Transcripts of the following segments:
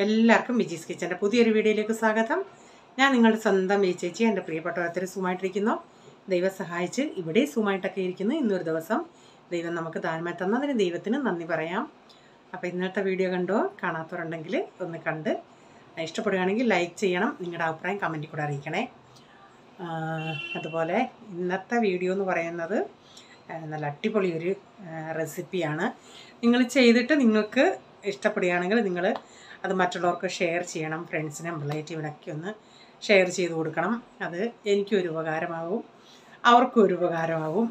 എല്ലാവർക്കും വിജീസ് കിച്ചൻ്റെ പുതിയൊരു വീഡിയോയിലേക്ക് സ്വാഗതം. ഞാൻ നിങ്ങളുടെ സ്വന്തം ഈ ചേച്ചി. എൻ്റെ പ്രിയപ്പെട്ടവരത്തിൽ സുഖമായിട്ടിരിക്കുന്നു. ദൈവം സഹായിച്ച് ഇവിടെ സുഖമായിട്ടൊക്കെ ഇരിക്കുന്നു. ഇന്നൊരു ദിവസം ദൈവം നമുക്ക് താഴ്മ തന്നതിന് ദൈവത്തിന് നന്ദി പറയാം. അപ്പോൾ ഇന്നത്തെ വീഡിയോ കണ്ടോ? കാണാത്തവരുണ്ടെങ്കിൽ ഒന്ന് കണ്ട് ഇഷ്ടപ്പെടുകയാണെങ്കിൽ ലൈക്ക് ചെയ്യണം. നിങ്ങളുടെ അഭിപ്രായം കമൻറ്റിൽ കൂടെ അറിയിക്കണേ. അതുപോലെ ഇന്നത്തെ വീഡിയോ എന്ന് പറയുന്നത് നല്ല അടിപൊളി ഒരു റെസിപ്പിയാണ്. നിങ്ങൾ ചെയ്തിട്ട് നിങ്ങൾക്ക് ഇഷ്ടപ്പെടുകയാണെങ്കിൽ നിങ്ങൾ അത് മറ്റുള്ളവർക്ക് ഷെയർ ചെയ്യണം. ഫ്രണ്ട്സിനും റിലേറ്റീവിനൊക്കെ ഒന്ന് ഷെയർ ചെയ്ത് കൊടുക്കണം. അത് എനിക്കൊരു ഉപകാരമാകും, അവർക്കും ഒരു ഉപകാരമാകും.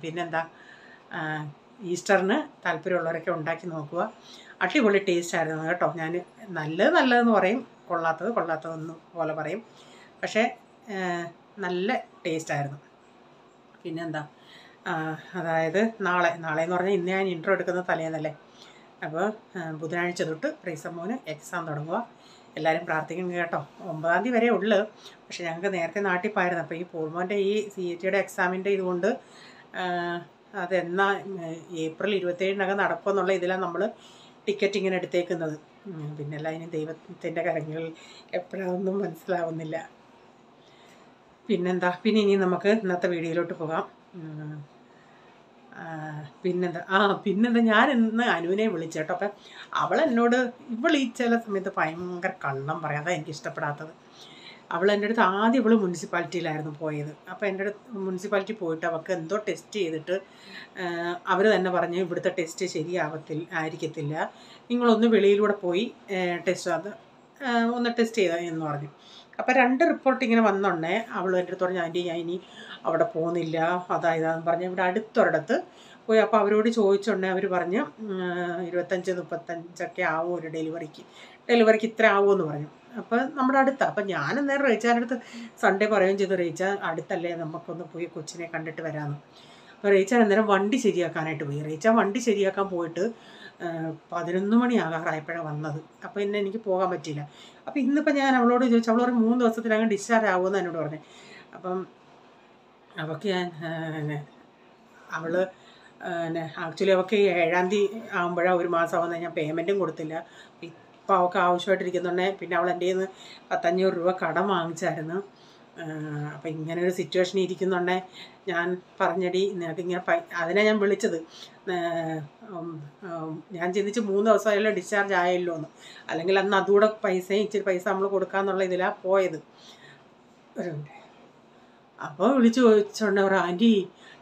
പിന്നെന്താ, ഈസ്റ്ററിന് താല്പര്യമുള്ളവരൊക്കെ ഉണ്ടാക്കി നോക്കുക. അടിപൊളി ടേസ്റ്റ് ആയിരുന്നു കേട്ടോ. ഞാൻ നല്ലതെന്ന് പറയും, കൊള്ളാത്തതെന്ന് പോലെ പറയും. പക്ഷേ നല്ല ടേസ്റ്റായിരുന്നു. പിന്നെന്താ, അതായത് നാളെ എന്ന് പറഞ്ഞാൽ ഇന്ന് ഞാൻ ഇൻട്രോ എടുക്കുന്ന തലേന്നല്ലേ. അപ്പോൾ ബുധനാഴ്ച തൊട്ട് പ്രീസമ്മോന് എക്സാം തുടങ്ങുക. എല്ലാവരും പ്രാർത്ഥിക്കണം കേട്ടോ. 9-ാം തീയതി വരെ ഉള്ളു. പക്ഷേ ഞങ്ങൾക്ക് നേരത്തെ നാട്ടിൽ പോയിരുന്നു. അപ്പോൾ ഈ പോൾമോൻ്റെ ഈ CET-യുടെ എക്സാമിൻ്റെ ഇതുകൊണ്ട് അതെന്നാ ഏപ്രിൽ 27-നകം നടക്കുമെന്നുള്ള ഇതിലാണ് നമ്മൾ ടിക്കറ്റ് ഇങ്ങനെ എടുത്തേക്കുന്നത്. പിന്നെ എല്ലാം ഇനി ദൈവത്തിൻ്റെ കരങ്ങളിൽ എപ്പോഴാണെന്നും മനസ്സിലാവുന്നില്ല. പിന്നെ ഇനി നമുക്ക് ഇന്നത്തെ വീഡിയോയിലോട്ട് പോകാം. പിന്നെന്താ ഞാൻ ഇന്ന് അനുവിനെ വിളിച്ചേട്ടോ. അപ്പം അവളെന്നോട് ഈ ചില സമയത്ത് ഭയങ്കര കള്ളം പറയാം. അതാണ് എനിക്ക് ഇഷ്ടപ്പെടാത്തത്. എൻ്റെ അടുത്ത് ആദ്യം ഇവൾ മുനിസിപ്പാലിറ്റിയിലായിരുന്നു പോയത്. അപ്പോൾ എൻ്റെ അടുത്ത് മുനിസിപ്പാലിറ്റി പോയിട്ട് അവൾക്ക് എന്തോ ടെസ്റ്റ് ചെയ്തിട്ട് അവർ തന്നെ പറഞ്ഞു ഇവിടുത്തെ ടെസ്റ്റ് ആയിരിക്കത്തില്ല, നിങ്ങളൊന്ന് വെളിയിലൂടെ പോയി ഒന്ന് ടെസ്റ്റ് ചെയ്താൽ എന്ന് പറഞ്ഞു. അപ്പോൾ 2 റിപ്പോർട്ട് ഇങ്ങനെ വന്നോണ്ടേ അവൾ എൻ്റെ അടുത്ത് പറഞ്ഞു, ആൻറ്റി ഞാൻ ഇനി അവിടെ പോകുന്നില്ല, അതായതാന്ന് പറഞ്ഞ് ഇവിടെ അടുത്തൊരിടത്ത് പോയി. അപ്പോൾ അവരോട് ചോദിച്ചോണ്ടേ അവർ പറഞ്ഞ് 25-35 ആവും ഒരു ഡെലിവറിക്ക് ഇത്ര ആവുമെന്ന് പറഞ്ഞു. അപ്പോൾ നമ്മുടെ അടുത്താണ്. അപ്പം ഞാൻ അന്നേരം റേച്ചാൻ്റെ അടുത്ത് സൺഡേ പറയുകയും ചെയ്തു, റേച്ച അടുത്തല്ലേ, നമുക്കൊന്ന് പോയി കൊച്ചിനെ കണ്ടിട്ട് വരാമെന്ന്. അപ്പോൾ റേച്ചാൻ അന്നേരം വണ്ടി ശരിയാക്കാനായിട്ട് പോയി. റേച്ചാൻ വണ്ടി ശരിയാക്കാൻ പോയിട്ട് 11 മണിയാകാറായപ്പോഴാണ് വന്നത്. അപ്പോൾ എനിക്ക് പോകാൻ പറ്റിയില്ല. അപ്പോൾ ഇന്നിപ്പോൾ ഞാൻ അവളോട് ചോദിച്ചു. അവൾ പറഞ്ഞ് 3 ദിവസത്തിനകം ഡിസ്ചാർജ് ആവുമെന്ന് എന്നോട് പറഞ്ഞു. അപ്പം അവൾക്ക് ആക്ച്വലി അവൾക്ക് 7-ാം തീയതി ആകുമ്പോഴാണ് 1 മാസം ആവുന്നത്. ഞാൻ പേയ്മെൻറ്റും കൊടുത്തില്ല. ഇപ്പോൾ അവൾക്ക് ആവശ്യമായിട്ടിരിക്കുന്നുണ്ടേ. പിന്നെ അവൾ എൻ്റെ കയ്യിൽ നിന്ന് 1,500 രൂപ കടം വാങ്ങിച്ചായിരുന്നു. അപ്പം ഇങ്ങനെ ഒരു സിറ്റുവേഷൻ ഇരിക്കുന്നുണ്ടേ ഞാൻ പറഞ്ഞടി നിനക്കിങ്ങനെ അതിനെ ഞാൻ വിളിച്ചത്. ഞാൻ ചിന്തിച്ച് 3 ദിവസമായാലും ഡിസ്ചാർജ് ആയല്ലോ എന്ന്. അല്ലെങ്കിൽ അന്ന് അതുകൂടെ ഇച്ചിരി പൈസ നമ്മൾ കൊടുക്കാമെന്നുള്ള ഇതിലാണ് പോയത്. അപ്പോൾ വിളിച്ച് ചോദിച്ചോണ്ട് അവർ, ആൻറ്റി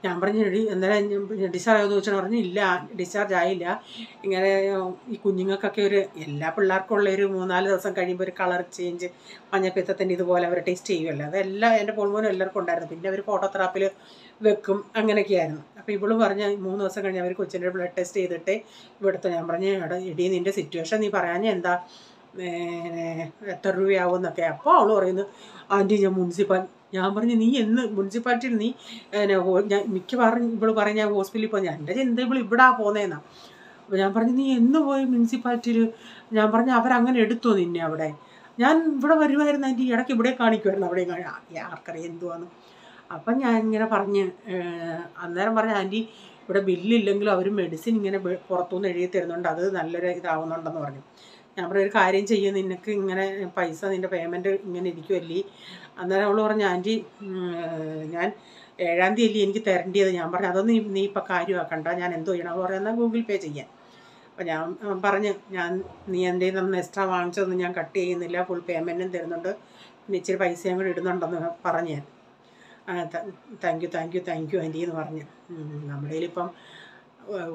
ഞാൻ പറഞ്ഞു എന്തായാലും ഡിസ്ചാർജ് ആകുമെന്ന് ചോദിച്ചാൽ പറഞ്ഞു ഇല്ല, ഡിസ്ചാർജ് ആയില്ല. ഇങ്ങനെ ഈ കുഞ്ഞുങ്ങൾക്കൊക്കെ എല്ലാ പിള്ളേർക്കും ഉള്ള ഒരു 3-4 ദിവസം കഴിയുമ്പോൾ ഒരു കളർ ചേഞ്ച്, മഞ്ഞപ്പിത്തത്തിൻ്റെ ഇതുപോലെ അവർ ടെസ്റ്റ് ചെയ്യുമല്ലോ. അതെല്ലാം എൻ്റെ പോൾമോനും എല്ലാവർക്കും ഉണ്ടായിരുന്നു. പിന്നെ അവർ ഫോട്ടോതെറാപ്പിൽ വെക്കും, അങ്ങനെയൊക്കെയായിരുന്നു. അപ്പോൾ ഇവളും പറഞ്ഞ 3 ദിവസം കഴിഞ്ഞ് അവർ കൊച്ചിൻ്റെ ബ്ലഡ് ടെസ്റ്റ് ചെയ്തിട്ട് ഇവിടുത്തെ. ഞാൻ പറഞ്ഞു എടീ നിൻ്റെ സിറ്റുവേഷൻ നീ പറയാഞ്ഞ എന്താ, എത്ര രൂപയാവും എന്നൊക്കെ. അപ്പോൾ അവൾ പറയുന്നു, ആൻറ്റി ഞാൻ പറഞ്ഞു നീ മുനിസിപ്പാലിറ്റിയിൽ നീ ഞാൻ മിക്കവാറും ഇവള് പറയും ഞാൻ ഹോസ്പിറ്റലിൽ പോയി. എൻ്റെ ചിന്ത ഇവള് ഇവിടെ പോന്നേന്നാ. അപ്പോൾ ഞാൻ പറഞ്ഞു നീ എന്ന് പോയി മുനിസിപ്പാലിറ്റിയിൽ? ഞാൻ പറഞ്ഞു അവരങ്ങനെ എടുത്തോ നിന്നെ അവിടെ? ഞാൻ ഇവിടെ വരുമായിരുന്നു ആൻറ്റി, ഇടയ്ക്ക് ഇവിടെ കാണിക്കുമായിരുന്നു, അവിടെ ആർക്കറിയാം എന്തുവാന്ന്. അപ്പം ഞാൻ ഇങ്ങനെ പറഞ്ഞ് അന്നേരം പറഞ്ഞു, ആൻറ്റി ഇവിടെ ബില്ലില്ലെങ്കിലും അവർ മെഡിസിൻ ഇങ്ങനെ പുറത്തുനിന്ന് എഴുതി തരുന്നുണ്ട്, അത് നല്ലൊരു ഇതാവുന്നുണ്ടെന്ന് പറഞ്ഞു. ഞാൻ പറഞ്ഞ ഒരു കാര്യം ചെയ്യും, നിനക്ക് ഇങ്ങനെ പൈസ നിൻ്റെ പേയ്മെൻറ്റ് ഇങ്ങനെ ഇരിക്കുമല്ലേ. അന്നേരം അവൾ പറഞ്ഞു, ആൻറ്റി ഞാൻ 7-ാം തീയതി അല്ലേ എനിക്ക് തരേണ്ടത്. ഞാൻ പറഞ്ഞു അതൊന്നും നീ ഇപ്പം കാര്യമാക്കണ്ട, ഞാൻ എന്തോ ചെയ്യണം. അവൾ പറയുന്നത് ഗൂഗിൾ പേ ചെയ്യാൻ. അപ്പം ഞാൻ പറഞ്ഞു നീ എൻ്റെ നിന്ന് എക്സ്ട്രാ വാങ്ങിച്ചതൊന്നും ഞാൻ കട്ട് ചെയ്യുന്നില്ല, ഫുൾ പേയ്മെൻറ്റും തരുന്നുണ്ട്, പിന്നെ ഇച്ചിരി പൈസയും കൂടി ഇടുന്നുണ്ടെന്ന് പറഞ്ഞു ഞാൻ. താങ്ക് യു ആൻറ്റി എന്ന് പറഞ്ഞു. നമ്മുടെ കയ്യിലിപ്പം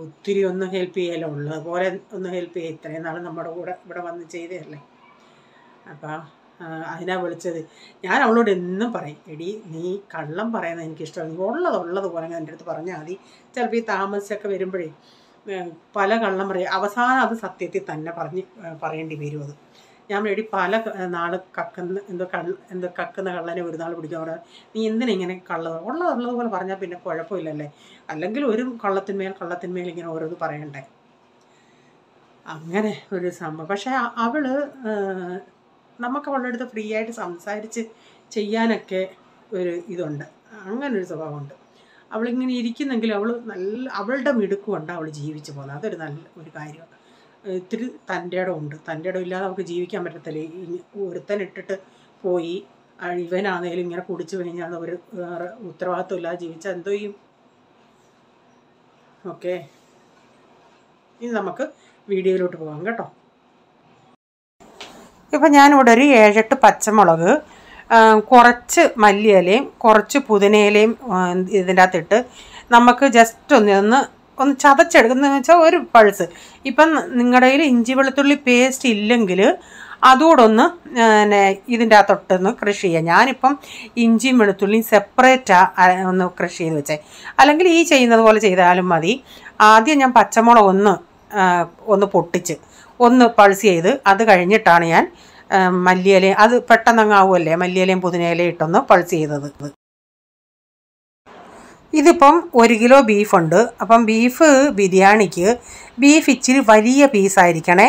ഒത്തിരി ഒന്നും ഹെൽപ്പ് ചെയ്യാലോ, ഉള്ളതുപോലെ ഒന്ന് ഹെൽപ്പ് ചെയ്യുക. ഇത്രയും നാൾ നമ്മുടെ കൂടെ ഇവിടെ വന്ന് ചെയ്തതല്ലേ. അപ്പോൾ അതിനാ വിളിച്ചത്. ഞാൻ അവളോട് എന്നും പറയും, എടി നീ കള്ളം പറയുന്നത് എനിക്കിഷ്ടമാണ്, നീ ഉള്ളതുപോലെ എൻ്റെ അടുത്ത് പറഞ്ഞാൽ മതി. ചിലപ്പോൾ ഈ താമസിച്ചൊക്കെ വരുമ്പോഴേ പല കള്ളം പറയും, അവസാനം അത് സത്യത്തിൽ തന്നെ പറയേണ്ടി വരും. അത് ഞാൻ എടി പല നാൾ കക്കുന്ന കള്ളനെ ഒരു നാൾ പിടിക്കാൻ പറയാം. നീ എന്തിനാ ഇങ്ങനെ ഉള്ളതുപോലെ പറഞ്ഞാൽ പിന്നെ കുഴപ്പമില്ലല്ലേ. അല്ലെങ്കിൽ ഒരു കള്ളത്തിന്മേൽ ഇങ്ങനെ ഓരോന്ന് പറയണ്ടേ. അങ്ങനെ ഒരു സംഭവം. പക്ഷേ നമുക്ക് അവളുടെ അടുത്ത് ഫ്രീ ആയിട്ട് സംസാരിച്ച് ചെയ്യാനൊക്കെ ഒരു ഇതുണ്ട്, അങ്ങനൊരു സ്വഭാവമുണ്ട്. അവളിങ്ങനെ ഇരിക്കുന്നെങ്കിൽ അവളുടെ മിടുക്കുകൊണ്ട് അവൾ ജീവിച്ചു പോകുന്നത്. അതൊരു നല്ല ഒരു കാര്യമാണ്. ഇത്തിരി തൻ്റെ ഇടമുണ്ട്. തൻ്റെ ഇടം ഇല്ലാതെ നമുക്ക് ജീവിക്കാൻ പറ്റത്തില്ല. ഒരുത്തൻ ഇട്ടിട്ട് പോയി ഇവനാണേലും ഇങ്ങനെ കുടിച്ചു കഴിഞ്ഞാൽ ഒരു ഉത്തരവാദിത്വം ഇല്ലാതെ ജീവിച്ചാൽ എന്തോ ചെയ്യും? ഓക്കെ, ഇനി നമുക്ക് വീഡിയോയിലോട്ട് പോകാം കേട്ടോ. ഇപ്പം ഞാനിവിടെ ഒരു 7-8 പച്ചമുളക്, കുറച്ച് മല്ലിയിലയും കുറച്ച് പുതിനയിലയും ഇതിൻ്റെ അകത്തിട്ട് നമുക്ക് ജസ്റ്റ് ഒന്ന് ചതച്ചെടുക്കുന്നതെന്ന് വെച്ചാൽ ഒരു പൾസ്. ഇപ്പം നിങ്ങളുടെ കയ്യിൽ ഇഞ്ചി വെളുത്തുള്ളി പേസ്റ്റ് ഇല്ലെങ്കിൽ അതുകൂടൊന്ന് ഇതിൻ്റെ അകത്തൊട്ടൊന്ന് ക്രഷ് ചെയ്യാം. ഞാനിപ്പം ഇഞ്ചിയും വെളുത്തുള്ളിയും സെപ്പറേറ്റാണ് ഒന്ന് ക്രഷ് ചെയ്ത് വെച്ചേ. അല്ലെങ്കിൽ ഈ ചെയ്യുന്നത് പോലെ ചെയ്താലും മതി. ആദ്യം ഞാൻ പച്ചമുളക് ഒന്ന് പൊട്ടിച്ച് ഒന്ന് പൾസ് ചെയ്ത് അത് കഴിഞ്ഞിട്ടാണ് ഞാൻ മല്ലിയിലയും, അത് പെട്ടെന്നങ്ങാവുമല്ലേ, മല്ലിയിലയും പുതിനയിലയും ഇട്ടൊന്ന് പൾസ് ചെയ്തത്. ഇതിപ്പം 1 കിലോ ബീഫുണ്ട്. അപ്പം ബീഫ് ബിരിയാണിക്ക് ബീഫ് ഇച്ചിരി വലിയ പീസായിരിക്കണേ.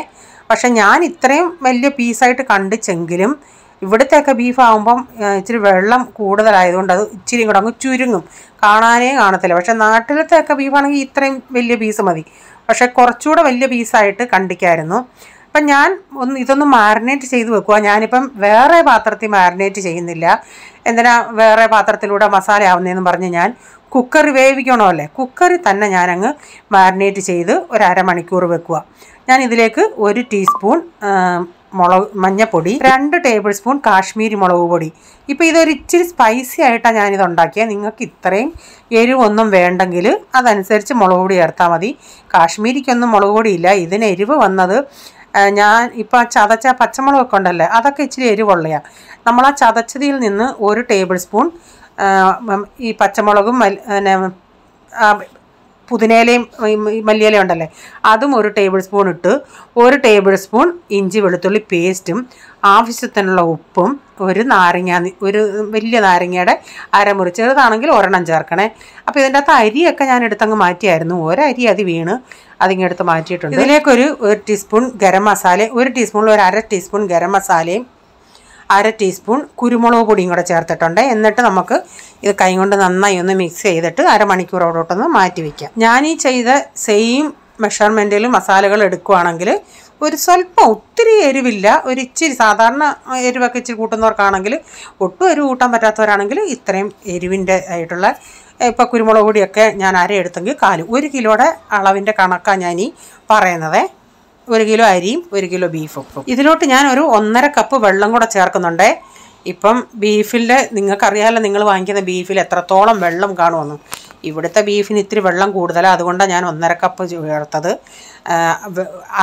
പക്ഷെ ഞാൻ ഇത്രയും വലിയ പീസായിട്ട് കണ്ടിച്ചെങ്കിലും ഇവിടുത്തെയൊക്കെ ബീഫ് ആകുമ്പം ഇച്ചിരി വെള്ളം കൂടുതലായതുകൊണ്ട് അത് ഇച്ചിരി കൂടെ അങ്ങ് ചുരുങ്ങും, കാണാനേ കാണത്തില്ല. പക്ഷെ നാട്ടിലത്തെയൊക്കെ ബീഫാണെങ്കിൽ ഇത്രയും വലിയ പീസ് മതി. പക്ഷെ കുറച്ചുകൂടെ വലിയ പീസായിട്ട് കണ്ടിക്കായിരുന്നു. അപ്പം ഞാൻ ഇതൊന്ന് മാരിനേറ്റ് ചെയ്ത് വെക്കുക. ഞാനിപ്പം വേറെ പാത്രത്തിൽ മാരിനേറ്റ് ചെയ്യുന്നില്ല. എന്തിനാ വേറെ പാത്രത്തിലൂടെ മസാല ആവുന്നതെന്ന് പറഞ്ഞ് ഞാൻ കുക്കറി വേവിക്കണമല്ലേ, കുക്കറിൽ തന്നെ ഞാനങ്ങ് മാരിനേറ്റ് ചെയ്ത് ഒരു അരമണിക്കൂർ വെക്കുക. ഞാൻ ഇതിലേക്ക് 1 ടീസ്പൂൺ മഞ്ഞൾപ്പൊടി, 2 ടേബിൾ സ്പൂൺ കാശ്മീരി മുളക് പൊടി. ഇപ്പോൾ ഇതൊരു ഇച്ചിരി സ്പൈസി ആയിട്ടാണ് ഞാനിത് ഉണ്ടാക്കിയത്. നിങ്ങൾക്ക് ഇത്രയും എരിവൊന്നും വേണ്ടെങ്കിൽ അതനുസരിച്ച് മുളക് പൊടി ചേർത്താൽ മതി. കാശ്മീരിക്കൊന്നും മുളക് പൊടിയില്ല. ഇതിന് എരിവ് വന്നത് ഞാൻ ഇപ്പോൾ ചതച്ച പച്ചമുളകൊക്കെ ഉണ്ടല്ലേ, അതൊക്കെ ഇച്ചിരി എരിവുള്ളതാണ്. നമ്മൾ ആ ചതച്ചതിൽ നിന്ന് 1 ടേബിൾ സ്പൂൺ ഈ പച്ചമുളകും പുതിനയിലയും മല്ലിയിലയും ഉണ്ടല്ലേ, അതും 1 ടേബിൾ സ്പൂൺ ഇട്ട് 1 ടേബിൾ സ്പൂൺ ഇഞ്ചി വെളുത്തുള്ളി പേസ്റ്റും ആവശ്യത്തിനുള്ള ഉപ്പും ഒരു വലിയ നാരങ്ങയുടെ അരമുറി, ചെറുതാണെങ്കിൽ 1 ചേർക്കണേ. അപ്പോൾ ഇതിൻ്റെ അകത്ത് അരിയൊക്കെ ഞാൻ എടുത്തങ്ങ് മാറ്റിയായിരുന്നു. ഒരരി അത് വീണ് അതിങ്ങെടുത്ത് മാറ്റിയിട്ടുണ്ട്. ഇതിലേക്കൊരു 1 ടീസ്പൂൺ ഗരം മസാല, 1 ടീസ്പൂണിൽ 1/2 ടീസ്പൂൺ ഗരം മസാലയും 1/2 ടീസ്പൂൺ കുരുമുളക് പൊടിയും കൂടെ ചേർത്തിട്ടുണ്ട്. എന്നിട്ട് നമുക്ക് ഇത് കൈ കൊണ്ട് നന്നായി ഒന്ന് മിക്സ് ചെയ്തിട്ട് അരമണിക്കൂറോടൊട്ടൊന്ന് മാറ്റി വയ്ക്കാം. ഞാൻ ഈ ചെയ്ത സെയിം മെഷർമെൻറ്റിൽ മസാലകൾ എടുക്കുകയാണെങ്കിൽ ഒരു സ്വല്പം, ഒത്തിരി എരിവില്ല, ഒരു ഇച്ചിരി സാധാരണ എരിവൊക്കെ ഇച്ചിരി കൂട്ടുന്നവർക്കാണെങ്കിൽ, ഒട്ടും എരിവ് കൂട്ടാൻ പറ്റാത്തവരാണെങ്കിൽ ഇത്രയും എരിവിൻ്റെ ആയിട്ടുള്ള ഇപ്പോൾ കുരുമുളക് പൊടിയൊക്കെ ഞാൻ എടുത്തെങ്കിൽ 1 കിലോയുടെ അളവിൻ്റെ കണക്കാണ് ഞാൻ ഈ പറയുന്നത്. 1 കിലോ അരിയും 1 കിലോ ബീഫും. ഇതിലോട്ട് ഞാൻ ഒരു 1.5 കപ്പ് വെള്ളം കൂടെ ചേർക്കുന്നുണ്ട്. ഇപ്പം ബീഫിൻ്റെ നിങ്ങൾക്കറിയാമല്ലോ, നിങ്ങൾ വാങ്ങിക്കുന്ന ബീഫിൽ എത്രത്തോളം വെള്ളം കാണുമെന്ന്. ഇവിടുത്തെ ബീഫിന് ഇത്തിരി വെള്ളം കൂടുതലാണ്, അതുകൊണ്ടാണ് ഞാൻ 1.5 കപ്പ് ചേർത്തത്.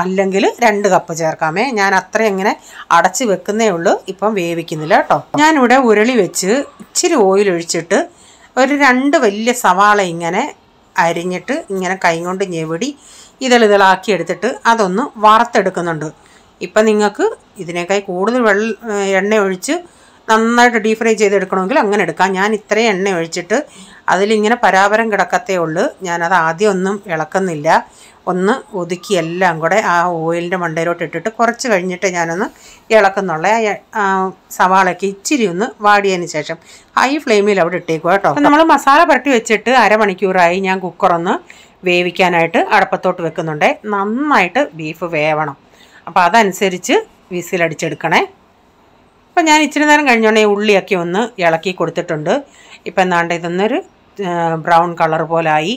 അല്ലെങ്കിൽ 2 കപ്പ് ചേർക്കാമേ. ഞാൻ അത്രയും ഇങ്ങനെ അടച്ച് വെക്കുന്നേ ഉള്ളൂ, ഇപ്പം വേവിക്കുന്നില്ല കേട്ടോ. ഞാനിവിടെ ഉരുളി വെച്ച് ഇച്ചിരി ഓയിൽ ഒഴിച്ചിട്ട് ഒരു 2 വലിയ സവാള ഇങ്ങനെ അരിഞ്ഞിട്ട് ഇങ്ങനെ കൈ കൊണ്ട് ഞെവിടി ഇതളിതളാക്കി എടുത്തിട്ട് അതൊന്ന് വറുത്തെടുക്കുന്നുണ്ട്. ഇപ്പം നിങ്ങൾക്ക് ഇതിനേക്കാൾ കൂടുതൽ എണ്ണ ഒഴിച്ച് നന്നായിട്ട് ഡീപ് ഫ്രൈ ചെയ്തെടുക്കണമെങ്കിൽ അങ്ങനെ എടുക്കാം. ഞാൻ ഇത്രയും എണ്ണ ഒഴിച്ചിട്ട് അതിലിങ്ങനെ പരാപരം കിടക്കത്തേ ഉള്ളൂ. ഞാനത് ആദ്യം ഒന്നും ഇളക്കുന്നില്ല, ഒന്ന് ഒതുക്കി എല്ലാം കൂടെ ആ ഓയിലിൻ്റെ മണ്ടയിലോട്ട് ഇട്ടിട്ട് കുറച്ച് കഴിഞ്ഞിട്ട് ഞാനൊന്ന് ഇളക്കുന്നുള്ള. സവാളയ്ക്ക് ഇച്ചിരി ഒന്ന് വാടിയതിന് ശേഷം ഹൈ ഫ്ലെയിമിൽ അവിടെ ഇട്ടേക്കുക കേട്ടോ. അപ്പം നമ്മൾ മസാല പുരട്ടി വെച്ചിട്ട് അരമണിക്കൂറായി ഞാൻ കുക്കറൊന്ന് വേവിക്കാനായിട്ട് അടപ്പത്തോട്ട് വെക്കുന്നുണ്ട്. നന്നായിട്ട് ബീഫ് വേവണം, അപ്പോൾ അതനുസരിച്ച് വിസിലടിച്ചെടുക്കണേ. അപ്പം ഞാൻ ഇച്ചിരി നേരം കഴിഞ്ഞോണ്ടേ ഉള്ളിയൊക്കെ ഒന്ന് ഇളക്കി കൊടുത്തിട്ടുണ്ട്. ഇപ്പം എന്താണ്ട് ഇതൊന്നൊരു ബ്രൗൺ കളർ പോലായി.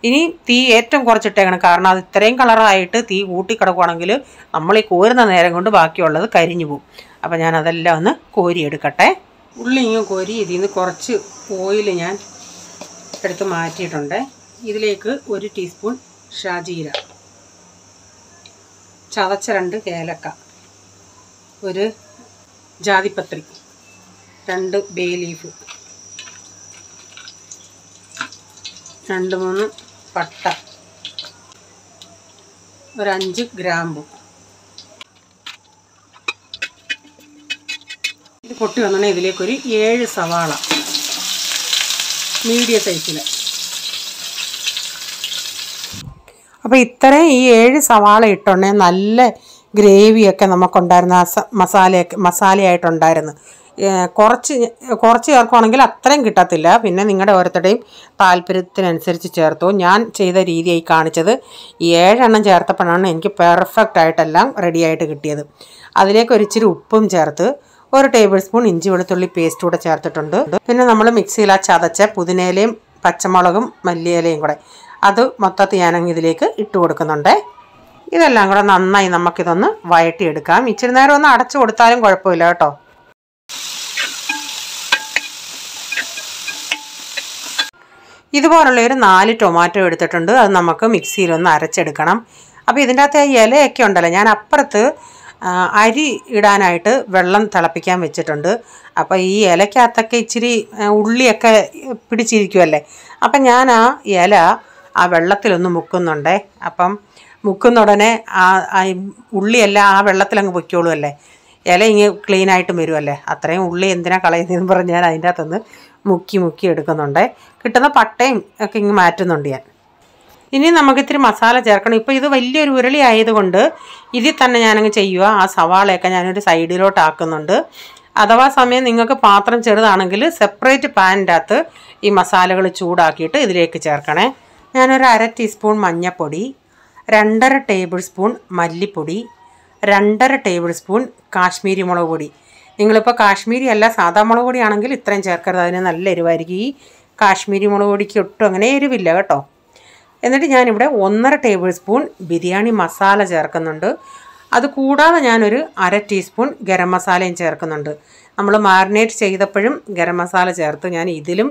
ഇനി തീ ഏറ്റവും കുറച്ചിട്ടേക്കണം, കാരണം അത് ഇത്രയും കളറായിട്ട് തീ കൂട്ടിക്കിടക്കുകയാണെങ്കിൽ നമ്മൾ ഈ കോരുന്ന നേരം കൊണ്ട് ബാക്കിയുള്ളത് കരിഞ്ഞു പോകും. അപ്പം ഞാൻ അതെല്ലാം ഒന്ന് കോരിയെടുക്കട്ടെ. ഉള്ളി ഇങ്ങനെ കോരി ഇതിൽ നിന്ന് കുറച്ച് ഓയിൽ ഞാൻ എടുത്ത് മാറ്റിയിട്ടുണ്ട്. ഇതിലേക്ക് 1 ടീസ്പൂൺ ഷാജീര, ചതച്ച 2 ഏലക്ക, 1 ജാതിപത്രി, 2 ബേ ലീഫ്, 2-3 പട്ട, 5 ഗ്രാമ്പു. ഇത് പൊട്ടി വന്നോണ്ടേ ഇതിലേക്കൊരു 7 സവാള മീഡിയം സൈസിൽ. അപ്പോൾ ഇത്രയും ഈ 7 സവാള ഇട്ടുണ്ടേ നല്ല ഗ്രേവിയൊക്കെ നമുക്കുണ്ടായിരുന്നു. മസാലയായിട്ടുണ്ടായിരുന്നു. കുറച്ച് ചേർക്കുവാണെങ്കിൽ അത്രയും കിട്ടത്തില്ല. പിന്നെ നിങ്ങളുടെ ഓരോരുത്തരുടെയും താല്പര്യത്തിനനുസരിച്ച് ചേർത്തോ. ഞാൻ ചെയ്ത രീതിയായി കാണിച്ചത് 7 എണ്ണം ചേർത്തപ്പോഴാണ് എനിക്ക് പെർഫെക്റ്റ് ആയിട്ടെല്ലാം റെഡിയായിട്ട് കിട്ടിയത്. അതിലേക്ക് ഒരു ഇച്ചിരി ഉപ്പും ചേർത്ത് 1 ടേബിൾ സ്പൂൺ ഇഞ്ചി വെളുത്തുള്ളി പേസ്റ്റ് കൂടെ ചേർത്തിട്ടുണ്ട്. പിന്നെ നമ്മൾ മിക്സിയിൽ ചതച്ച പുതിനയിലയും പച്ചമുളകും മല്ലിയിലയും കൂടെ അത് മൊത്തത്തിൽ ഞാനങ്ങ് ഇതിലേക്ക് ഇട്ട് കൊടുക്കുന്നുണ്ട്. ഇതെല്ലാം കൂടെ നന്നായി നമുക്കിതൊന്ന് വഴറ്റിയെടുക്കാം. ഇച്ചിരി നേരം ഒന്ന് അടച്ചു കൊടുത്താലും കുഴപ്പമില്ല കേട്ടോ. ഇതുപോലുള്ളൊരു 4 ടൊമാറ്റോ എടുത്തിട്ടുണ്ട്. അത് നമുക്ക് മിക്സിയിലൊന്ന് അരച്ചെടുക്കണം. അപ്പോൾ ഇതിൻ്റെ അകത്ത് ഇലയൊക്കെ ഉണ്ടല്ലോ, ഞാൻ അപ്പുറത്ത് അരി ഇടാനായിട്ട് വെള്ളം തിളപ്പിക്കാൻ വെച്ചിട്ടുണ്ട്. അപ്പോൾ ഈ ഇലയ്ക്കകത്തൊക്കെ ഇച്ചിരി ഉള്ളിയൊക്കെ പിടിച്ചിരിക്കുമല്ലേ. അപ്പം ഞാൻ ആ ഇല ആ വെള്ളത്തിലൊന്ന് മുക്കുന്നുണ്ടേ. അപ്പം മുക്കുന്ന ഉടനെ ആ ഉള്ളിയെല്ലാം ആ വെള്ളത്തിലങ്ങ് പൊയ്ക്കോളുമല്ലേ, ഇല ഇങ്ങനെ ക്ലീനായിട്ടും വരുമല്ലേ. അത്രയും ഉള്ളി എന്തിനാ കളയുന്നതെന്ന് പറഞ്ഞ് ഞാൻ അതിൻ്റെ അകത്തുനിന്ന് മുക്കി എടുക്കുന്നുണ്ട്. കിട്ടുന്ന പട്ടയും ഒക്കെ ഇങ്ങ് മാറ്റുന്നുണ്ട് ഞാൻ. ഇനി നമുക്കിത്തിരി മസാല ചേർക്കണം. ഇപ്പോൾ ഇത് വലിയൊരു ഉരുളി ആയതുകൊണ്ട് ഇതിൽ തന്നെ ഞാനങ്ങ് ചെയ്യുക. ആ സവാളയൊക്കെ ഞാനൊരു സൈഡിലോട്ട് ആക്കുന്നുണ്ട്. അഥവാ സമയം നിങ്ങൾക്ക് പാത്രം ചെറുതാണെങ്കിൽ സെപ്പറേറ്റ് പാനിൻ്റെ അകത്ത് ഈ മസാലകൾ ചൂടാക്കിയിട്ട് ഇതിലേക്ക് ചേർക്കണേ. ഞാനൊരു 1/2 ടീസ്പൂൺ മഞ്ഞൾപ്പൊടി, 2.5 ടേബിൾ സ്പൂൺ മല്ലിപ്പൊടി, 2.5 ടേബിൾ സ്പൂൺ കാശ്മീരി മുളക് പൊടി. നിങ്ങളിപ്പോൾ കാശ്മീരി അല്ല സാധാ മുളക് പൊടിയാണെങ്കിൽ ഇത്രയും ചേർക്കരുത്, അതിന് നല്ല എരിവായിരിക്കും. ഈ കാശ്മീരി മുളക് പൊടിക്ക് ഒട്ടും അങ്ങനെ എരിവില്ല കേട്ടോ. എന്നിട്ട് ഞാനിവിടെ 1.5 ടേബിൾ സ്പൂൺ ബിരിയാണി മസാല ചേർക്കുന്നുണ്ട്. അത് കൂടാതെ ഞാനൊരു 1/2 ടീസ്പൂൺ ഗരം മസാലയും ചേർക്കുന്നുണ്ട്. നമ്മൾ മാരിനേറ്റ് ചെയ്തപ്പോഴും ഗരം മസാല ചേർത്ത്, ഞാൻ ഇതിലും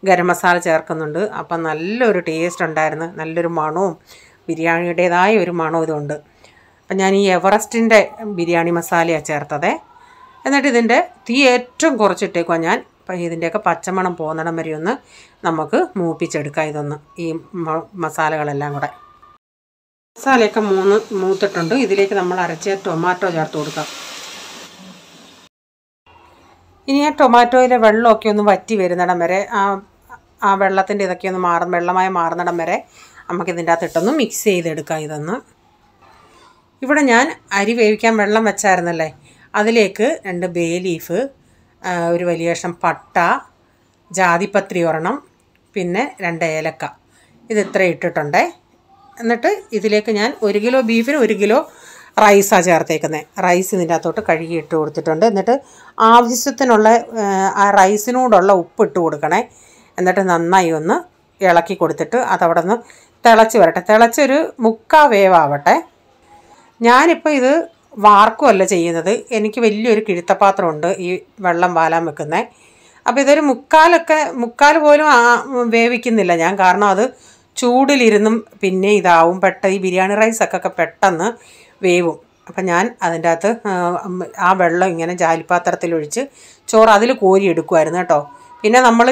ഗരം മസാല ചേർക്കുന്നുണ്ട്. അപ്പം നല്ലൊരു ടേസ്റ്റ് ഉണ്ടായിരുന്നു, നല്ലൊരു മണവും ബിരിയാണിയുടേതായ ഒരു മണവും ഇതുണ്ട്. അപ്പം ഞാൻ ഈ എവറസ്റ്റിൻ്റെ ബിരിയാണി മസാലയാണ് ചേർത്തത്. എന്നിട്ട് ഇതിൻ്റെ തീ ഏറ്റവും കുറച്ചിട്ടേക്കുക ഞാൻ. അപ്പം ഇതിൻ്റെയൊക്കെ പച്ചമണം പോകുന്നിടം വരെ ഒന്ന് നമുക്ക് മൂപ്പിച്ചെടുക്കാം. ഇതൊന്ന് ഈ മസാലകളെല്ലാം കൂടെ. മസാലയൊക്കെ മൂത്തിട്ടുണ്ട്. ഇതിലേക്ക് നമ്മൾ അരച്ച ടൊമാറ്റോ ചേർത്ത് കൊടുക്കാം. ഇനി ആ ടൊമാറ്റോയിലെ വെള്ളമൊക്കെ ഒന്ന് വറ്റി വരുന്നിടം വരെ, ആ വെള്ളത്തിൻ്റെ ഇതൊക്കെ ഒന്ന് വെള്ളമായി മാറുന്നിടം വരെ നമുക്കിതിൻ്റെ അകത്ത് ഇട്ടൊന്ന് മിക്സ് ചെയ്തെടുക്കാം. ഇതൊന്ന് ഇവിടെ ഞാൻ അരി വേവിക്കാൻ വെള്ളം വെച്ചായിരുന്നല്ലേ, അതിലേക്ക് 2 ബേ ലീഫ്, ഒരു വലിയ കഷ്ണം പട്ട, ജാതിപത്രി ഒരെണ്ണം, പിന്നെ 2 ഏലക്ക, ഇത് ഇത്ര ഇട്ടിട്ടുണ്ടേ. എന്നിട്ട് ഇതിലേക്ക് ഞാൻ 1 കിലോ ബീഫിന് 1 കിലോ റൈസാണ് ചേർത്തേക്കുന്നത്. റൈസ് ഇതിൻ്റെ അകത്തോട്ട് കഴുകി ഇട്ട് കൊടുത്തിട്ടുണ്ട്. എന്നിട്ട് ആവശ്യത്തിനുള്ള ആ റൈസിനോടുള്ള ഉപ്പ് ഇട്ട് കൊടുക്കണേ. എന്നിട്ട് നന്നായി ഒന്ന് ഇളക്കി കൊടുത്തിട്ട് അതവിടെ നിന്ന് തിളച്ച് വരട്ടെ. തിളച്ചൊരു 3/4 വേവാവട്ടെ. ഞാനിപ്പോൾ ഇത് വാർക്കുമല്ല ചെയ്യുന്നത്, എനിക്ക് വലിയൊരു കിഴുത്തപാത്രമുണ്ട് ഈ വെള്ളം വാലാൻ വെക്കുന്നത്. അപ്പോൾ ഇതൊരു 3/4 പോലും വേവിക്കുന്നില്ല ഞാൻ, കാരണം അത് ചൂടിലിരുന്നും പിന്നെ ഇതാവും ഈ ബിരിയാണി റൈസൊക്കെ പെട്ടെന്ന് വേവും. അപ്പം ഞാൻ അതിൻ്റെ അകത്ത് ആ വെള്ളം ഇങ്ങനെ ജാലിപ്പാത്രത്തിലൊഴിച്ച് ചോറ് അതിൽ കോരി എടുക്കുമായിരുന്നു കേട്ടോ. പിന്നെ നമ്മൾ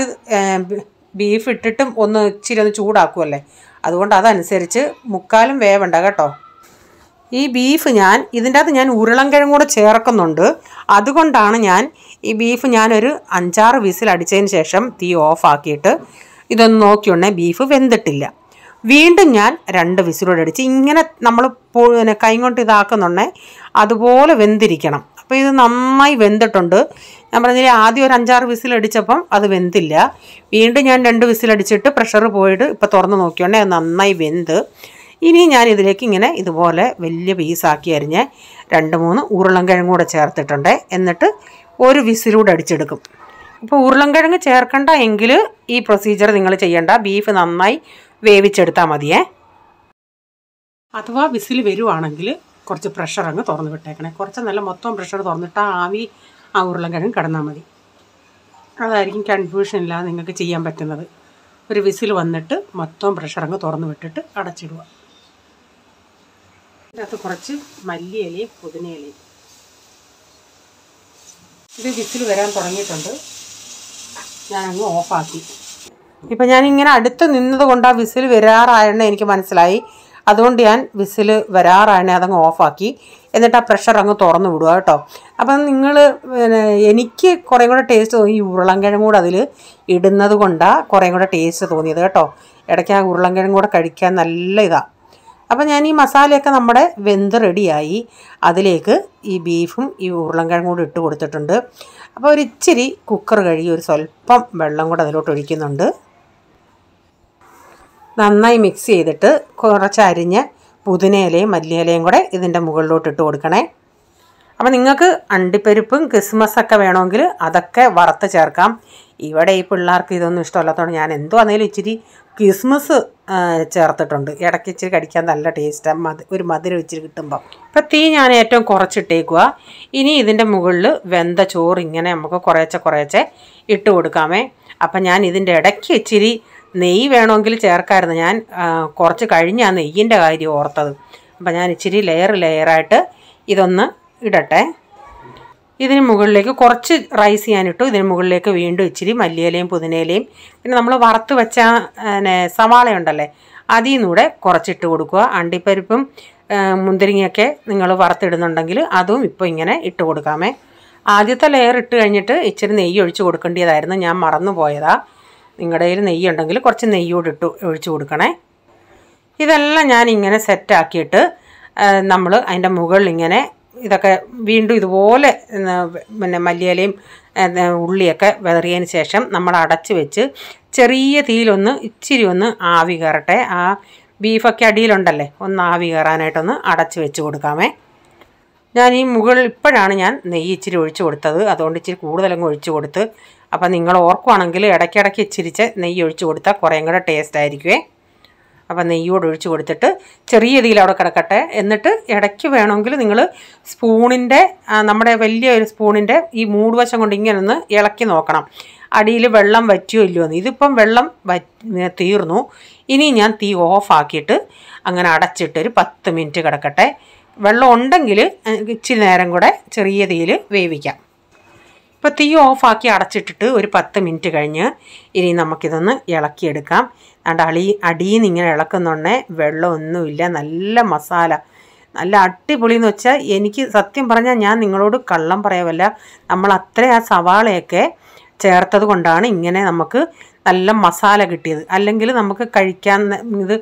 ബീഫ് ഇട്ടിട്ടും ഇച്ചിരി ഒന്ന് ചൂടാക്കുമല്ലേ, അതുകൊണ്ട് അതനുസരിച്ച് 3/4 വേവണ്ട കേട്ടോ. ഈ ബീഫ് ഇതിൻ്റെ അകത്ത് ഞാൻ ഉരുളൻകിഴങ്ങ് കൂടെ ചേർക്കുന്നുണ്ട്. അതുകൊണ്ടാണ് ഞാൻ ഈ ബീഫ് ഞാനൊരു 5-6 വിസിൽ അടിച്ചതിന് ശേഷം തീ ഓഫാക്കിയിട്ട് ഇതൊന്ന് നോക്കിയുണ്ടേ ബീഫ് വെന്തിട്ടില്ല. വീണ്ടും ഞാൻ 2 വിസിലോടെ അടിച്ച് ഇങ്ങനെ നമ്മൾ കൈ കൊണ്ട് ഇതാക്കുന്നുണ്ടേ അതുപോലെ വെന്തിരിക്കണം. അപ്പോൾ ഇത് നന്നായി വെന്തിട്ടുണ്ട്. ഞാൻ പറഞ്ഞില്ലേ ആദ്യം ഒരു 5-6 വിസിലടിച്ചപ്പം അത് വെന്തില്ല. വീണ്ടും ഞാൻ 2 വിസിലടിച്ചിട്ട് പ്രഷർ പോയിട്ട് ഇപ്പോൾ തുറന്ന് നോക്കിയോണ്ടേ അത് നന്നായി വെന്ത്. ഇനി ഞാൻ ഇതിലേക്ക് ഇങ്ങനെ ഇതുപോലെ വലിയ പീസാക്കി അരിഞ്ഞ് 2-3 ഉരുളൻകിഴങ്ങ് കൂടെ ചേർത്തിട്ടുണ്ട്. എന്നിട്ട് 1 വിസിലൂടെ അടിച്ചെടുക്കും. ഇപ്പോൾ ഉരുളൻകിഴങ്ങ് ചേർക്കണ്ട എങ്കിൽ ഈ പ്രൊസീജിയർ നിങ്ങൾ ചെയ്യേണ്ട, ബീഫ് നന്നായി വേവിച്ചെടുത്താൽ മതിയേ. അഥവാ വിസിൽ വരുവാണെങ്കിൽ കുറച്ച് പ്രഷർ അങ്ങ് തുറന്ന് വിട്ടേക്കണേ. കുറച്ച് നല്ല മൊത്തം പ്രഷർ തുറന്നിട്ട് ആ ഉരുളൻകിഴങ്ങ് കിടന്നാൽ മതി. അതായിരിക്കും കൺഫ്യൂഷൻ ഇല്ലാതെ നിങ്ങൾക്ക് ചെയ്യാൻ പറ്റുന്നത്. ഒരു വിസിൽ വന്നിട്ട് മൊത്തം പ്രഷർ അങ്ങ് തുറന്ന് വിട്ടിട്ട് അടച്ചിടുക. ഇതിനകത്ത് കുറച്ച് മല്ലിയിലയും പുതിനയിലയും. ഇത് വിസിൽ വരാൻ തുടങ്ങിയിട്ടുണ്ട്, ഞാനങ്ങ് ഓഫാക്കി. ഇപ്പം ഞാനിങ്ങനെ അടുത്ത് നിന്നത് കൊണ്ട് ആ വിസിൽ വരാറായെന്ന് എനിക്ക് മനസ്സിലായി. അതുകൊണ്ട് ഞാൻ വിസിൽ വരാറായണേ അതങ്ങ് ഓഫാക്കി. എന്നിട്ട് ആ പ്രഷർ അങ്ങ് തുറന്ന് വിടുക കേട്ടോ. അപ്പം നിങ്ങൾ എനിക്ക് കുറേ കൂടെ ടേസ്റ്റ് തോന്നി ഈ ഉരുളൻകിഴങ്ങ് കൂടെ അതിൽ ഇടുന്നത് കൊണ്ടാണ് കുറേ കൂടെ ടേസ്റ്റ് തോന്നിയത് കേട്ടോ. ഇടയ്ക്ക് ആ ഉരുളൻകിഴങ്ങ് കൂടെ കഴിക്കാൻ നല്ല ഇതാണ്. അപ്പോൾ ഞാൻ ഈ മസാലയൊക്കെ നമ്മുടെ വെന്ത് റെഡിയായി. അതിലേക്ക് ഈ ബീഫും ഈ ഉരുളൻകിഴങ്ങും കൂടി ഇട്ട് കൊടുത്തിട്ടുണ്ട്. അപ്പോൾ ഒരു ഇച്ചിരി കുക്കർ കഴുകി ഒരു സ്വല്പം വെള്ളം കൂടെ അതിലോട്ട് ഒഴിക്കുന്നുണ്ട്. നന്നായി മിക്സ് ചെയ്തിട്ട് കുറച്ച് അരിഞ്ഞ പുതിനയിലയും മല്ലിയിലയും കൂടെ ഇതിൻ്റെ മുകളിലോട്ട് ഇട്ട് കൊടുക്കണേ. അപ്പോൾ നിങ്ങൾക്ക് അണ്ടിപ്പരിപ്പും കിസ്മസൊക്കെ വേണമെങ്കിൽ അതൊക്കെ വറുത്ത് ചേർക്കാം. ഇവിടെ ഈ പിള്ളേർക്ക് ഇതൊന്നും ഇഷ്ടമല്ലാത്തതുകൊണ്ട് ഞാൻ എന്തോ ആണെങ്കിലും ഇച്ചിരി കിസ്മസ് ചേർത്തിട്ടുണ്ട്. ഇടയ്ക്ക് ഇച്ചിരി കടിക്കാൻ നല്ല ടേസ്റ്റാണ്, ഒരു മധുരം ഇച്ചിരി കിട്ടുമ്പോൾ. ഇപ്പോൾ തീ ഞാൻ ഏറ്റവും കുറച്ചിട്ടേക്കുക. ഇനി ഇതിൻ്റെ മുകളിൽ വെന്ത ചോറ് ഇങ്ങനെ നമുക്ക് കുറേശ്ശെ ഇട്ട് കൊടുക്കാമേ. അപ്പം ഞാൻ ഇതിൻ്റെ ഇടയ്ക്ക് ഇച്ചിരി നെയ്യ് വേണമെങ്കിൽ ചേർക്കാമായിരുന്നു. ഞാൻ കുറച്ച് കഴിഞ്ഞ് ആ നെയ്യിൻ്റെ കാര്യം ഓർത്തത്. അപ്പം ഞാൻ ഇച്ചിരി ലെയറായിട്ട് ഇതൊന്ന് ഇടട്ടെ. ഇതിന് മുകളിലേക്ക് കുറച്ച് റൈസ് ഞാനിട്ടു. ഇതിന് മുകളിലേക്ക് വീണ്ടും ഇച്ചിരി മല്ലിയിലയും പുതിനയിലയും പിന്നെ നമ്മൾ വറുത്ത് വെച്ച സവാളയുണ്ടല്ലേ അതിൽ നിന്നൂടെ കുറച്ചിട്ട് കൊടുക്കുക. അണ്ടിപ്പരിപ്പും മുന്തിരിങ്ങയൊക്കെ നിങ്ങൾ വറുത്തിടുന്നുണ്ടെങ്കിൽ അതും ഇപ്പോൾ ഇങ്ങനെ ഇട്ട് കൊടുക്കാമേ. ആദ്യത്തെ ലെയർ ഇട്ട് കഴിഞ്ഞിട്ട് ഇച്ചിരി നെയ്യ് ഒഴിച്ച് കൊടുക്കേണ്ടതായിരുന്നു, ഞാൻ മറന്നു പോയതാ. നിങ്ങളുടെ കയ്യിൽ നെയ്യ് ഉണ്ടെങ്കിൽ കുറച്ച് നെയ്യോട് ഒഴിച്ച് കൊടുക്കണേ. ഇതെല്ലാം ഞാനിങ്ങനെ സെറ്റാക്കിയിട്ട് നമ്മൾ അതിൻ്റെ മുകളിൽ ഇങ്ങനെ ഇതൊക്കെ വീണ്ടും ഇതുപോലെ പിന്നെ മല്ലിയിലയും ഉള്ളിയൊക്കെ വിതറിയതിന് ശേഷം നമ്മൾ അടച്ച് വെച്ച് ചെറിയ തീയിലൊന്ന് ഇച്ചിരി ഒന്ന് ആവി കയറട്ടെ. ആ ബീഫൊക്കെ അടിയിലുണ്ടല്ലേ, ഒന്ന് ആവി കയറാനായിട്ടൊന്ന് അടച്ച് വെച്ച് കൊടുക്കാമേ. ഞാൻ ഈ മുകളിൽ ഇപ്പോഴാണ് ഞാൻ നെയ്യ് ഇച്ചിരി ഒഴിച്ച് കൊടുത്തത്, അതുകൊണ്ട് ഇച്ചിരി കൂടുതലങ്ങ് ഒഴിച്ച് കൊടുത്ത്. അപ്പം നിങ്ങൾ ഓർക്കുവാണെങ്കിൽ ഇടയ്ക്കിടയ്ക്ക് ഇച്ചിരിച്ച് നെയ്യ് ഒഴിച്ച് കൊടുത്താൽ കുറേയും കൂടെ ടേസ്റ്റ് ആയിരിക്കുമേ. അപ്പം നെയ്യോട് ഒഴിച്ച് കൊടുത്തിട്ട് ചെറിയ രീതിയിൽ അവിടെ കിടക്കട്ടെ. എന്നിട്ട് ഇടയ്ക്ക് വേണമെങ്കിൽ നിങ്ങൾ സ്പൂണിൻ്റെ നമ്മുടെ വലിയ ഒരു സ്പൂണിൻ്റെ ഈ മൂടുവശം കൊണ്ട് ഇങ്ങനെ ഒന്ന് ഇളക്കി നോക്കണം അടിയിൽ വെള്ളം വറ്റിയോ ഇല്ലയോ എന്ന്. ഇതിപ്പം വെള്ളം തീർന്നു. ഇനി ഞാൻ തീ ഓഫാക്കിയിട്ട് അങ്ങനെ അടച്ചിട്ട് ഒരു 10 മിനിറ്റ് കിടക്കട്ടെ. വെള്ളം ഉണ്ടെങ്കിൽ ഇച്ചിരി നേരം കൂടെ ചെറിയ തീയിൽ വേവിക്കാം. ഇപ്പോൾ തീ ഓഫാക്കി അടച്ചിട്ടിട്ട് ഒരു 10 മിനിറ്റ് കഴിഞ്ഞ് ഇനി നമുക്കിതൊന്ന് ഇളക്കിയെടുക്കാം. അടിയിൽ നിന്ന് ഇങ്ങനെ ഇളക്കുന്നുണ്ടേ വെള്ളമൊന്നുമില്ല, നല്ല മസാല, നല്ല അടിപൊളിയെന്ന് വെച്ചാൽ എനിക്ക് സത്യം പറഞ്ഞാൽ ഞാൻ നിങ്ങളോട് കള്ളം പറയാമല്ല, നമ്മൾ അത്ര ആ സവാളയൊക്കെ ചേർത്തത് കൊണ്ടാണ് ഇങ്ങനെ നമുക്ക് നല്ല മസാല കിട്ടിയത്. അല്ലെങ്കിൽ നമുക്ക് കഴിക്കാൻ ഇത്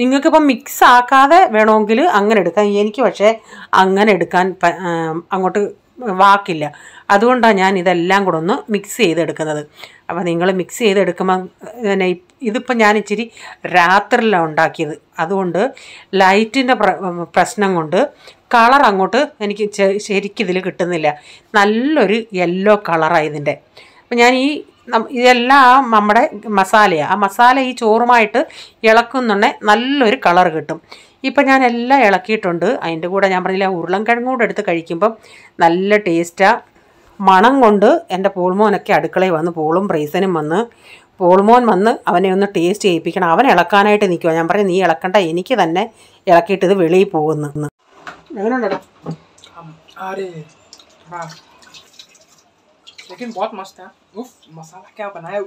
നിങ്ങൾക്കിപ്പം മിക്സ് ആക്കാതെ വേണമെങ്കിൽ അങ്ങനെ എടുക്കാം. എനിക്ക് പക്ഷേ അങ്ങനെ എടുക്കാൻ അങ്ങോട്ട് വാക്കില്ല. അതുകൊണ്ടാണ് ഞാൻ ഇതെല്ലാം കൂടെ ഒന്ന് മിക്സ് ചെയ്തെടുക്കുന്നത്. അപ്പോൾ നിങ്ങൾ മിക്സ് ചെയ്തെടുക്കുമ്പോൾ പിന്നെ ഇതിപ്പോൾ ഞാൻ ഇച്ചിരി രാത്രിയിലാണ് ഉണ്ടാക്കിയത്. അതുകൊണ്ട് ലൈറ്റിൻ്റെ പ്രശ്നം കൊണ്ട് കളർ അങ്ങോട്ട് എനിക്ക് ശരിക്കും ഇതിൽ കിട്ടുന്നില്ല. നല്ലൊരു യെല്ലോ കളറാണ് ഇതിൻ്റെ. അപ്പം ഞാൻ ഇതെല്ലാം നമ്മുടെ മസാലയാണ്. ആ മസാല ഈ ചോറുമായിട്ട് ഇളക്കുന്നുണ്ടെങ്കിൽ നല്ലൊരു കളർ കിട്ടും. ഇപ്പം ഞാൻ എല്ലാം ഇളക്കിയിട്ടുണ്ട്. അതിൻ്റെ കൂടെ ഞാൻ പറഞ്ഞില്ല ഉരുളൻകിഴങ്ങ് കൂടെ എടുത്ത് കഴിക്കുമ്പം നല്ല ടേസ്റ്റാണ്. മണം കൊണ്ട് എൻ്റെ പോൾമോനൊക്കെ അടുക്കളയിൽ വന്ന് പോളും ബ്രൈസനും വന്ന് പോൾമോൻ വന്ന് അവനെ ഒന്ന് ടേസ്റ്റ് ചെയ്യിപ്പിക്കണം. അവൻ ഇളക്കാനായിട്ട് നിൽക്കുക. ഞാൻ പറഞ്ഞു നീ ഇളക്കണ്ട, എനിക്ക് തന്നെ ഇളക്കിയിട്ട് ഇത് വെളിയിൽ പോകുന്നു. എങ്ങനെയുണ്ടോ? लेकिन बहुत मस्त है। उफ, मसाला क्या बनाया।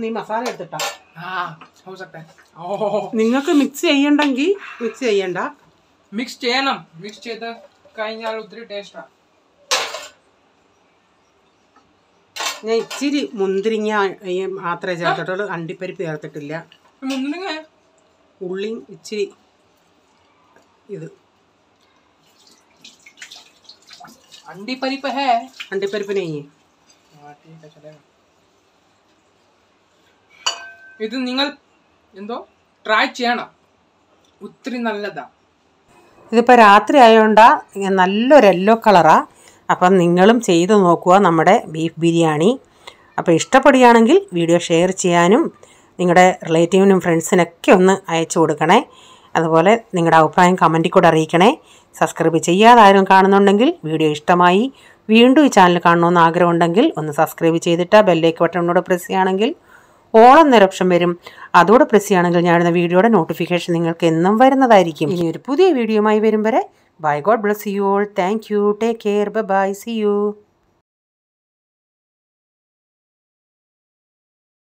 നീ മസാല എടുത്തിട്ടാ? हाँ, हो सकता है. നിങ്ങൾക്ക് മിക്സ് ചെയ്യണ്ടെങ്കിൽ മിക്സ് ചെയ്യണ്ട. മിക്സ് ചെയ്യണം. മിക്സ് ചെയ്ത് കഴിഞ്ഞാൽ ഒത്തിരി ടേസ്റ്റാ. ഞാൻ ഇച്ചിരി മുന്തിരിങ്ങ മാത്രമേ ചേർത്തിട്ടുള്ളൂ, അണ്ടിപ്പരിപ്പ് ചേർത്തിട്ടില്ല. മുന്തിരിങ്ങ ഉള്ളിയും ഇച്ചിരി ഇത് അണ്ടിപ്പരിപ്പ് है. അണ്ടിപ്പരിപ്പ് നെയ്യ്. ठीक है, चलेगा. ഇത് നിങ്ങൾ എന്തോ ട്രൈ ചെയ്യണം, ഒത്തിരി നല്ലതാ. ഇതിപ്പോൾ രാത്രി ആയതുകൊണ്ടാണ് നല്ലൊരു യെല്ലോ കളറാണ്. അപ്പം നിങ്ങളും ചെയ്ത് നോക്കുക നമ്മുടെ ബീഫ് ബിരിയാണി. അപ്പോൾ ഇഷ്ടപ്പെടുകയാണെങ്കിൽ വീഡിയോ ഷെയർ ചെയ്യാനും നിങ്ങളുടെ റിലേറ്റീവിനും ഫ്രണ്ട്സിനൊക്കെ ഒന്ന് അയച്ചു കൊടുക്കണേ. അതുപോലെ നിങ്ങളുടെ അഭിപ്രായം കമൻറ്റിൽ കൂടെ അറിയിക്കണേ. സബ്സ്ക്രൈബ് ചെയ്യാതെ ആരും കാണുന്നുണ്ടെങ്കിൽ വീഡിയോ ഇഷ്ടമായി വീണ്ടും ഈ ചാനൽ കാണണമെന്ന് ആഗ്രഹമുണ്ടെങ്കിൽ ഒന്ന് സബ്സ്ക്രൈബ് ചെയ്തിട്ട് ബെല്ലേക്ക് ബട്ടണിലൂടെ പ്രസ് ചെയ്യുകയാണെങ്കിൽ ഓൾ എന്നൊരു ഓപ്ഷൻ വരും. അതോടെ പ്രസ് ചെയ്യുകയാണെങ്കിൽ ഞാനിടുന്ന വീഡിയോയുടെ നോട്ടിഫിക്കേഷൻ നിങ്ങൾക്ക് എന്നും വരുന്നതായിരിക്കും. ഇനി ഒരു പുതിയ വീഡിയോയുമായി വരും വരെ bye. God bless you all. Thank you. Take care. Bye. See U.